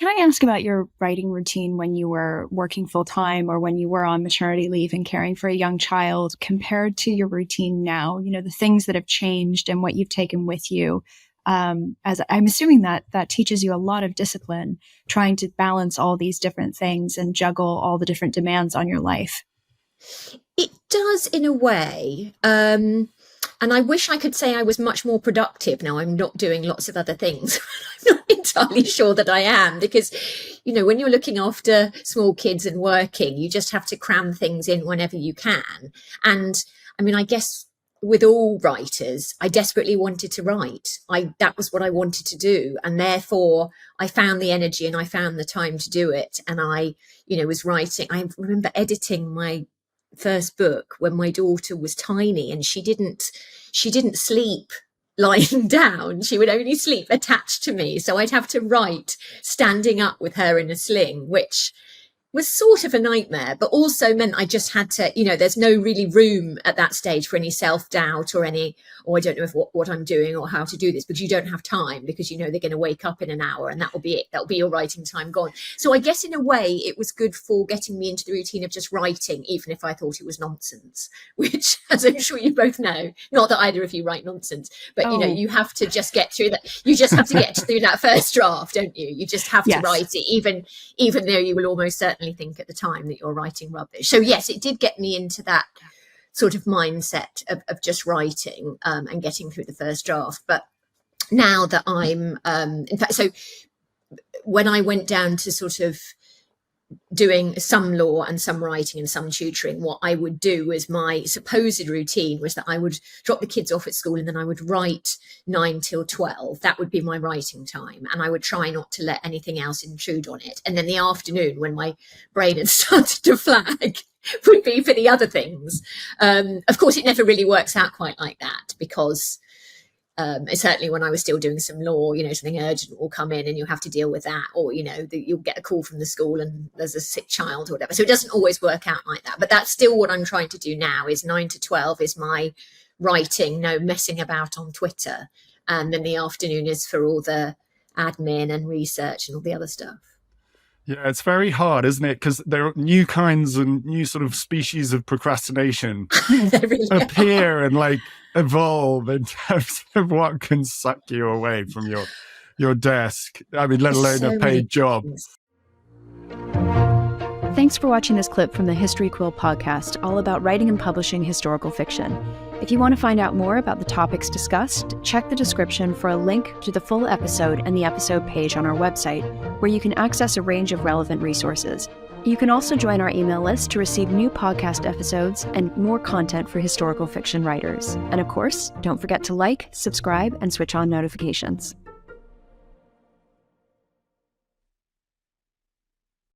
Can I ask about your writing routine when you were working full time or when you were on maternity leave and caring for a young child compared to your routine now? You know, the things that have changed and what you've taken with you. As I'm assuming that teaches you a lot of discipline, trying to balance all these different things and juggle all the different demands on your life. It does in a way. And I wish I could say I was much more productive. Now I'm not doing lots of other things. I'm not entirely sure that I am because, you know, when you're looking after small kids and working, you just have to cram things in whenever you can. And I mean, I guess with all writers, I desperately wanted to write. That was what I wanted to do. And therefore I found the energy and I found the time to do it. And I, you know, was writing. I remember editing my first book when my daughter was tiny and she didn't sleep lying down. She would only sleep attached to me. So I'd have to write standing up with her in a sling, which was sort of a nightmare, but also meant I just had to, you know, there's no really room at that stage for any self-doubt or any, I don't know if what I'm doing or how to do this, because you don't have time because, you know, they're going to wake up in an hour and that will be it. That'll be your writing time gone. So I guess in a way it was good for getting me into the routine of just writing, even if I thought it was nonsense, which, as I'm sure you both know, not that either of you write nonsense, but, you know, you have to just get through that. You just have to get through that first draft, don't you? You just have to write it, even though you will almost certainly think at the time that you're writing rubbish. So yes, it did get me into that sort of mindset of just writing and getting through the first draft. But now that I'm in fact, so when I went down to sort of doing some law and some writing and some tutoring, what I would do was my supposed routine was that I would drop the kids off at school and then I would write 9 till 12. That would be my writing time. And I would try not to let anything else intrude on it. And then the afternoon, when my brain had started to flag, would be for the other things. Of course, it never really works out quite like that because certainly when I was still doing some law, you know, something urgent will come in and you have to deal with that, or, you know, you'll get a call from the school and there's a sick child or whatever. So it doesn't always work out like that. But that's still what I'm trying to do now is 9 to 12 is my writing, no messing about on Twitter. And then the afternoon is for all the admin and research and all the other stuff. Yeah, it's very hard, isn't it? Because there are new kinds and new sort of species of procrastination really appear and like evolve in terms of what can suck you away from your desk. I mean, let alone a paid job. Thanks for watching this clip from the History Quill podcast, all about writing and publishing historical fiction. If you want to find out more about the topics discussed, check the description for a link to the full episode and the episode page on our website, where you can access a range of relevant resources. You can also join our email list to receive new podcast episodes and more content for historical fiction writers. And of course, don't forget to like, subscribe, and switch on notifications.